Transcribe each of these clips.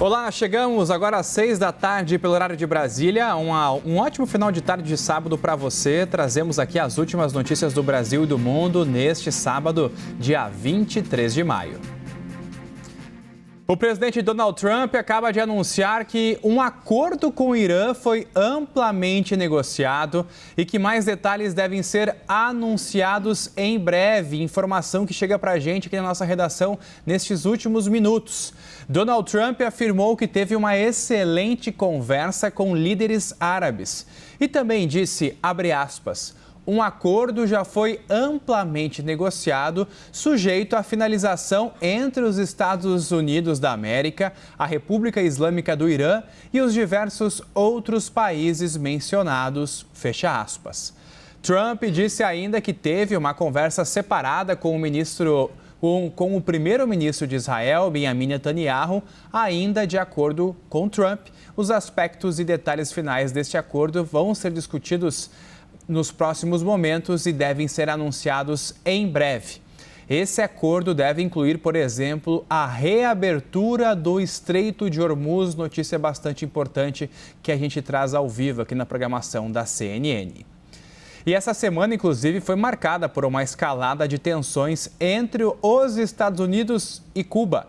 Olá, chegamos agora às 6 da tarde pelo horário de Brasília. Um ótimo final de tarde de sábado para você. Trazemos aqui as últimas notícias do Brasil e do mundo neste sábado, dia 23 de maio. O presidente Donald Trump acaba de anunciar que um acordo com o Irã foi amplamente negociado e que mais detalhes devem ser anunciados em breve. Informação que chega para a gente aqui na nossa redação nestes últimos minutos. Donald Trump afirmou que teve uma excelente conversa com líderes árabes e também disse, abre aspas, um acordo já foi amplamente negociado, sujeito à finalização entre os Estados Unidos da América, a República Islâmica do Irã e os diversos outros países mencionados, fecha aspas. Trump disse ainda que teve uma conversa separada com o primeiro-ministro de Israel, Benjamin Netanyahu, ainda de acordo com Trump. Os aspectos e detalhes finais deste acordo vão ser discutidos nos próximos momentos e devem ser anunciados em breve. Esse acordo deve incluir, por exemplo, a reabertura do Estreito de Hormuz, notícia bastante importante que a gente traz ao vivo aqui na programação da CNN. E essa semana, inclusive, foi marcada por uma escalada de tensões entre os Estados Unidos e Cuba.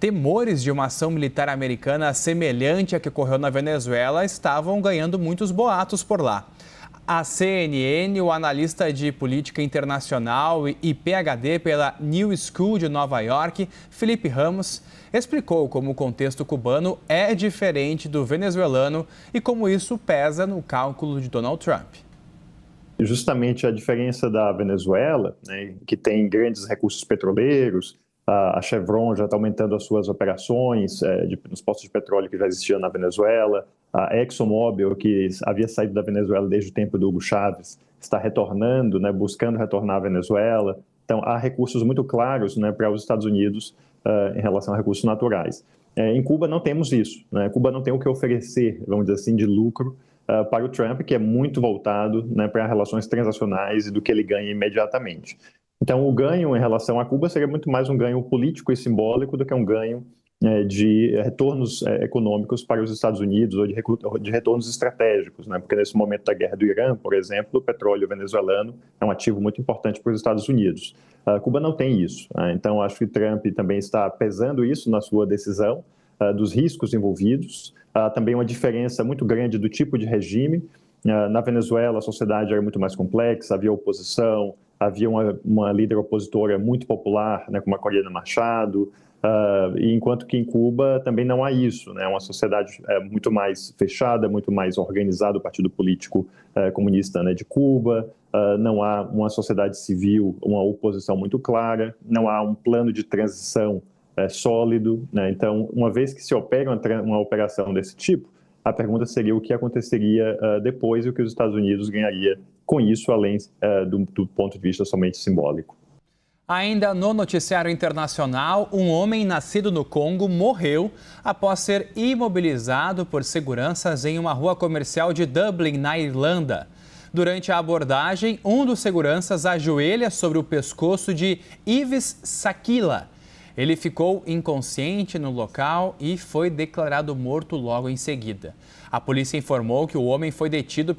Temores de uma ação militar americana semelhante à que ocorreu na Venezuela estavam ganhando muitos boatos por lá. A CNN, o analista de política internacional e PhD pela New School de Nova York, Felipe Ramos, explicou como o contexto cubano é diferente do venezuelano e como isso pesa no cálculo de Donald Trump. Justamente a diferença da Venezuela, né, que tem grandes recursos petroleiros, a Chevron já está aumentando as suas operações nos postos de petróleo que já existiam na Venezuela, a ExxonMobil, que havia saído da Venezuela desde o tempo do Hugo Chávez, está retornando, né, buscando retornar à Venezuela. Então, há recursos muito claros, né, para os Estados Unidos em relação a recursos naturais. Em Cuba não temos isso, né? Cuba não tem o que oferecer, vamos dizer assim, de lucro para o Trump, que é muito voltado, né, para relações transacionais e do que ele ganha imediatamente. Então, o ganho em relação a Cuba seria muito mais um ganho político e simbólico do que um ganho de retornos econômicos para os Estados Unidos ou de retornos estratégicos, né? Porque nesse momento da guerra do Irã, por exemplo, o petróleo venezuelano é um ativo muito importante para os Estados Unidos. Cuba não tem isso, né? Então acho que Trump também está pesando isso na sua decisão, dos riscos envolvidos, também uma diferença muito grande do tipo de regime. Na Venezuela a sociedade era muito mais complexa, havia oposição, havia uma líder opositora muito popular, né, como a Corina Machado, enquanto que em Cuba também não há isso, né, uma sociedade muito mais fechada, muito mais organizada, o Partido Político Comunista, né, de Cuba, não há uma sociedade civil, uma oposição muito clara, não há um plano de transição sólido, né. Então, uma vez que se opera uma operação desse tipo, a pergunta seria o que aconteceria depois e o que os Estados Unidos ganharia com isso, além do ponto de vista somente simbólico. Ainda no noticiário internacional, um homem nascido no Congo morreu após ser imobilizado por seguranças em uma rua comercial de Dublin, na Irlanda. Durante a abordagem, um dos seguranças ajoelha sobre o pescoço de Yves Sakila. Ele ficou inconsciente no local e foi declarado morto logo em seguida. A polícia informou que o homem foi detido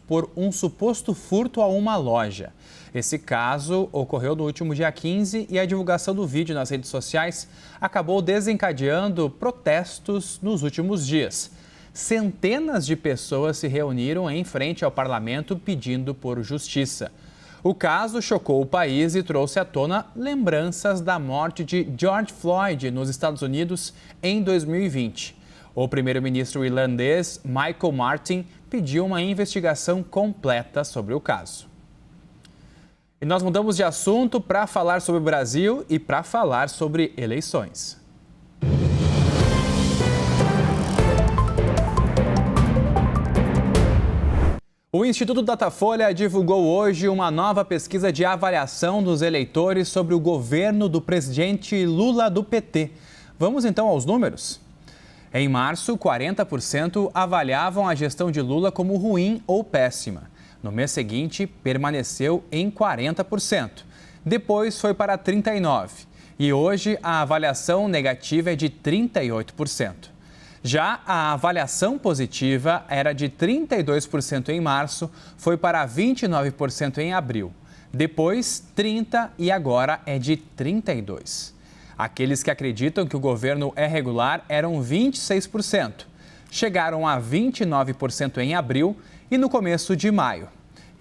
por um suposto furto a uma loja. Esse caso ocorreu no último dia 15 e a divulgação do vídeo nas redes sociais acabou desencadeando protestos nos últimos dias. Centenas de pessoas se reuniram em frente ao parlamento pedindo por justiça. O caso chocou o país e trouxe à tona lembranças da morte de George Floyd nos Estados Unidos em 2020. O primeiro-ministro irlandês Michael Martin pediu uma investigação completa sobre o caso. E nós mudamos de assunto para falar sobre o Brasil e para falar sobre eleições. O Instituto Datafolha divulgou hoje uma nova pesquisa de avaliação dos eleitores sobre o governo do presidente Lula do PT. Vamos então aos números? Em março, 40% avaliavam a gestão de Lula como ruim ou péssima. No mês seguinte, permaneceu em 40%. Depois foi para 39%. E hoje a avaliação negativa é de 38%. Já a avaliação positiva era de 32% em março, foi para 29% em abril. Depois, 30% e agora é de 32%. Aqueles que acreditam que o governo é regular eram 26%. Chegaram a 29% em abril e no começo de maio.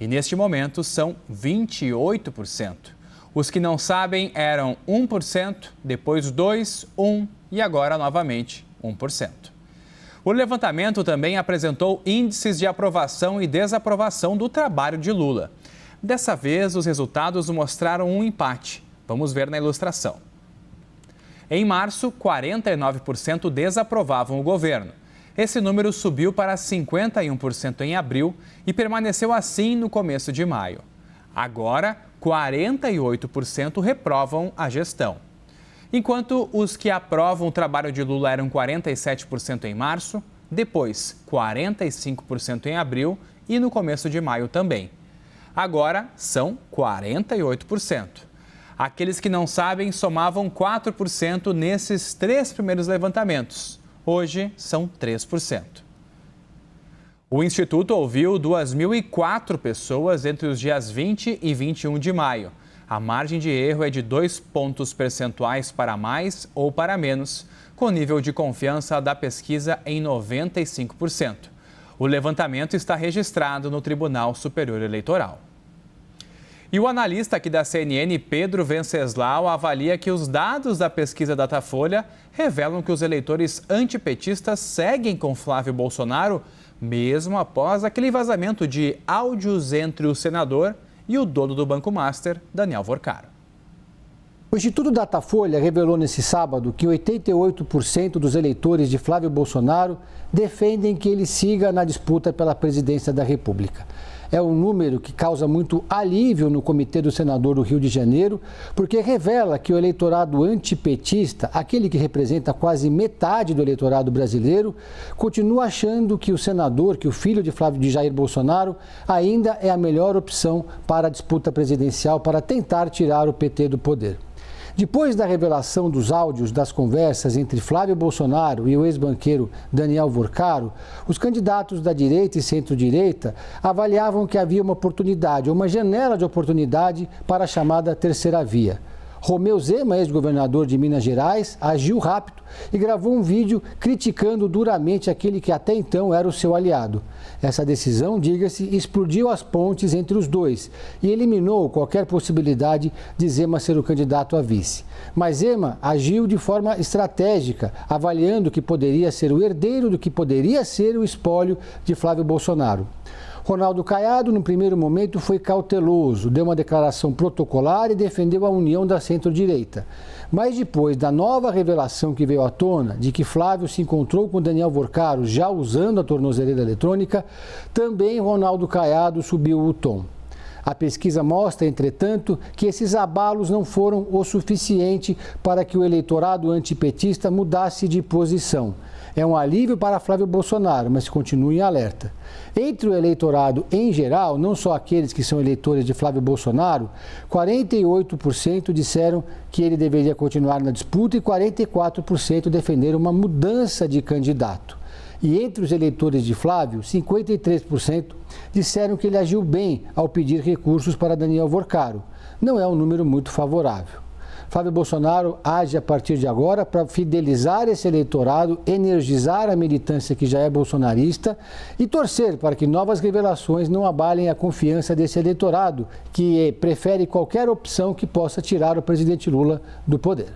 E neste momento são 28%. Os que não sabem eram 1%, depois 2%, 1% e agora novamente 1%. O levantamento também apresentou índices de aprovação e desaprovação do trabalho de Lula. Dessa vez, os resultados mostraram um empate. Vamos ver na ilustração. Em março, 49% desaprovavam o governo. Esse número subiu para 51% em abril e permaneceu assim no começo de maio. Agora, 48% reprovam a gestão. Enquanto os que aprovam o trabalho de Lula eram 47% em março, depois 45% em abril e no começo de maio também. Agora são 48%. Aqueles que não sabem somavam 4% nesses 3 primeiros levantamentos. Hoje são 3%. O Instituto ouviu 2.004 pessoas entre os dias 20 e 21 de maio. A margem de erro é de 2 pontos percentuais para mais ou para menos, com nível de confiança da pesquisa em 95%. O levantamento está registrado no Tribunal Superior Eleitoral. E o analista aqui da CNN, Pedro Venceslau, avalia que os dados da pesquisa Datafolha revelam que os eleitores antipetistas seguem com Flávio Bolsonaro, mesmo após aquele vazamento de áudios entre o senador e o dono do Banco Master, Daniel Vorcaro. O Instituto Datafolha revelou nesse sábado que 88% dos eleitores de Flávio Bolsonaro defendem que ele siga na disputa pela presidência da República. É um número que causa muito alívio no Comitê do Senador do Rio de Janeiro, porque revela que o eleitorado antipetista, aquele que representa quase metade do eleitorado brasileiro, continua achando que o senador, que o filho de Jair Bolsonaro, ainda é a melhor opção para a disputa presidencial, para tentar tirar o PT do poder. Depois da revelação dos áudios das conversas entre Flávio Bolsonaro e o ex-banqueiro Daniel Vorcaro, os candidatos da direita e centro-direita avaliavam que havia uma oportunidade, uma janela de oportunidade para a chamada terceira via. Romeu Zema, ex-governador de Minas Gerais, agiu rápido e gravou um vídeo criticando duramente aquele que até então era o seu aliado. Essa decisão, diga-se, explodiu as pontes entre os dois e eliminou qualquer possibilidade de Zema ser o candidato a vice. Mas Zema agiu de forma estratégica, avaliando que poderia ser o herdeiro do que poderia ser o espólio de Flávio Bolsonaro. Ronaldo Caiado, no primeiro momento, foi cauteloso, deu uma declaração protocolar e defendeu a união da centro-direita. Mas depois da nova revelação que veio à tona de que Flávio se encontrou com Daniel Vorcaro já usando a tornozeleira eletrônica, também Ronaldo Caiado subiu o tom. A pesquisa mostra, entretanto, que esses abalos não foram o suficiente para que o eleitorado antipetista mudasse de posição. É um alívio para Flávio Bolsonaro, mas continue em alerta. Entre o eleitorado em geral, não só aqueles que são eleitores de Flávio Bolsonaro, 48% disseram que ele deveria continuar na disputa e 44% defenderam uma mudança de candidato. E entre os eleitores de Flávio, 53% disseram que ele agiu bem ao pedir recursos para Daniel Vorcaro. Não é um número muito favorável. Flávio Bolsonaro age a partir de agora para fidelizar esse eleitorado, energizar a militância que já é bolsonarista e torcer para que novas revelações não abalem a confiança desse eleitorado, que prefere qualquer opção que possa tirar o presidente Lula do poder.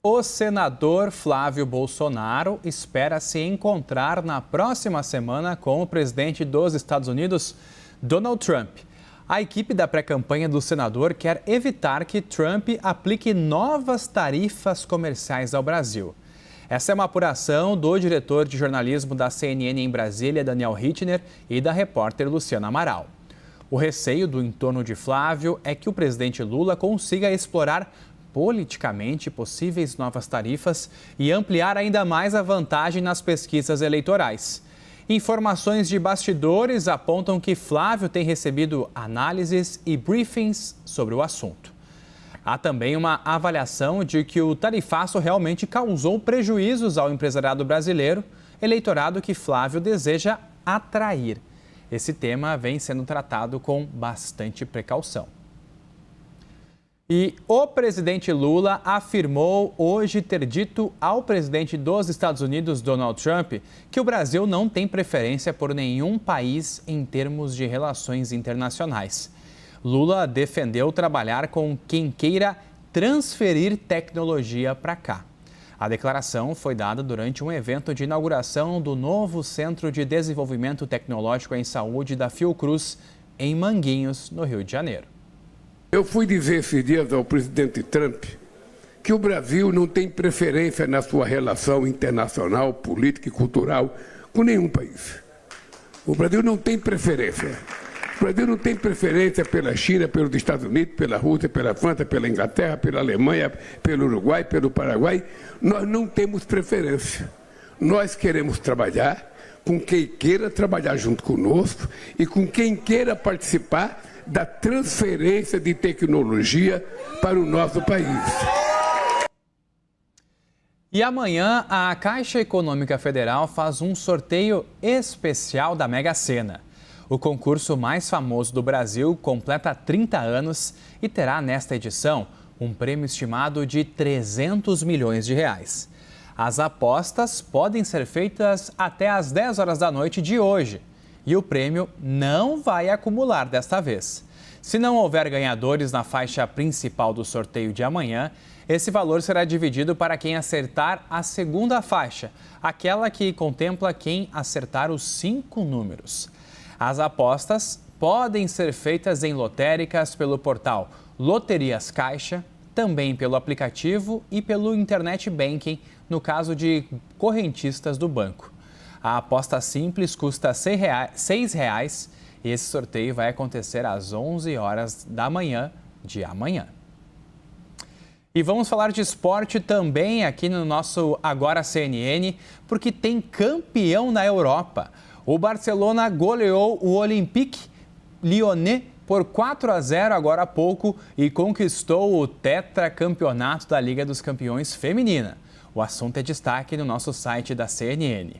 O senador Flávio Bolsonaro espera se encontrar na próxima semana com o presidente dos Estados Unidos, Donald Trump. A equipe da pré-campanha do senador quer evitar que Trump aplique novas tarifas comerciais ao Brasil. Essa é uma apuração do diretor de jornalismo da CNN em Brasília, Daniel Hittner, e da repórter Luciana Amaral. O receio do entorno de Flávio é que o presidente Lula consiga explorar politicamente possíveis novas tarifas e ampliar ainda mais a vantagem nas pesquisas eleitorais. Informações de bastidores apontam que Flávio tem recebido análises e briefings sobre o assunto. Há também uma avaliação de que o tarifaço realmente causou prejuízos ao empresariado brasileiro, eleitorado que Flávio deseja atrair. Esse tema vem sendo tratado com bastante precaução. E o presidente Lula afirmou hoje ter dito ao presidente dos Estados Unidos, Donald Trump, que o Brasil não tem preferência por nenhum país em termos de relações internacionais. Lula defendeu trabalhar com quem queira transferir tecnologia para cá. A declaração foi dada durante um evento de inauguração do novo Centro de Desenvolvimento Tecnológico em Saúde da Fiocruz, em Manguinhos, no Rio de Janeiro. Eu fui dizer esses dias ao presidente Trump que o Brasil não tem preferência na sua relação internacional, política e cultural com nenhum país. O Brasil não tem preferência. O Brasil não tem preferência pela China, pelos Estados Unidos, pela Rússia, pela França, pela Inglaterra, pela Alemanha, pelo Uruguai, pelo Paraguai. Nós não temos preferência. Nós queremos trabalhar com quem queira trabalhar junto conosco e com quem queira participar da transferência de tecnologia para o nosso país. E amanhã a Caixa Econômica Federal faz um sorteio especial da Mega Sena. O concurso mais famoso do Brasil completa 30 anos e terá nesta edição um prêmio estimado de 300 milhões de reais. As apostas podem ser feitas até às 10 horas da noite de hoje. E o prêmio não vai acumular desta vez. Se não houver ganhadores na faixa principal do sorteio de amanhã, esse valor será dividido para quem acertar a segunda faixa, aquela que contempla quem acertar os 5 números. As apostas podem ser feitas em lotéricas pelo portal Loterias Caixa, também pelo aplicativo e pelo Internet Banking, no caso de correntistas do banco. A aposta simples custa R$ 6 e esse sorteio vai acontecer às 11 horas da manhã de amanhã. E vamos falar de esporte também aqui no nosso Agora CNN, porque tem campeão na Europa. O Barcelona goleou o Olympique Lyonnais por 4-0 agora há pouco e conquistou o tetracampeonato da Liga dos Campeões Feminina. O assunto é destaque no nosso site da CNN.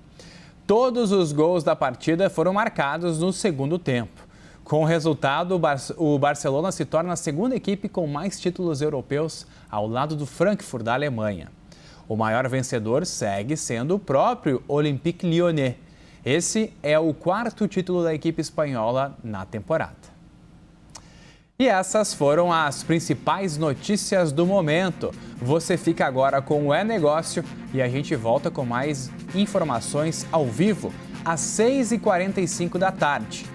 Todos os gols da partida foram marcados no segundo tempo. Com o resultado, o Barcelona se torna a segunda equipe com mais títulos europeus ao lado do Frankfurt, da Alemanha. O maior vencedor segue sendo o próprio Olympique Lyonnais. Esse é o 4º título da equipe espanhola na temporada. E essas foram as principais notícias do momento. Você fica agora com o É Negócio e a gente volta com mais informações ao vivo às 6h45 da tarde.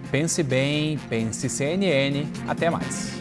Pense bem, pense CNN. Até mais.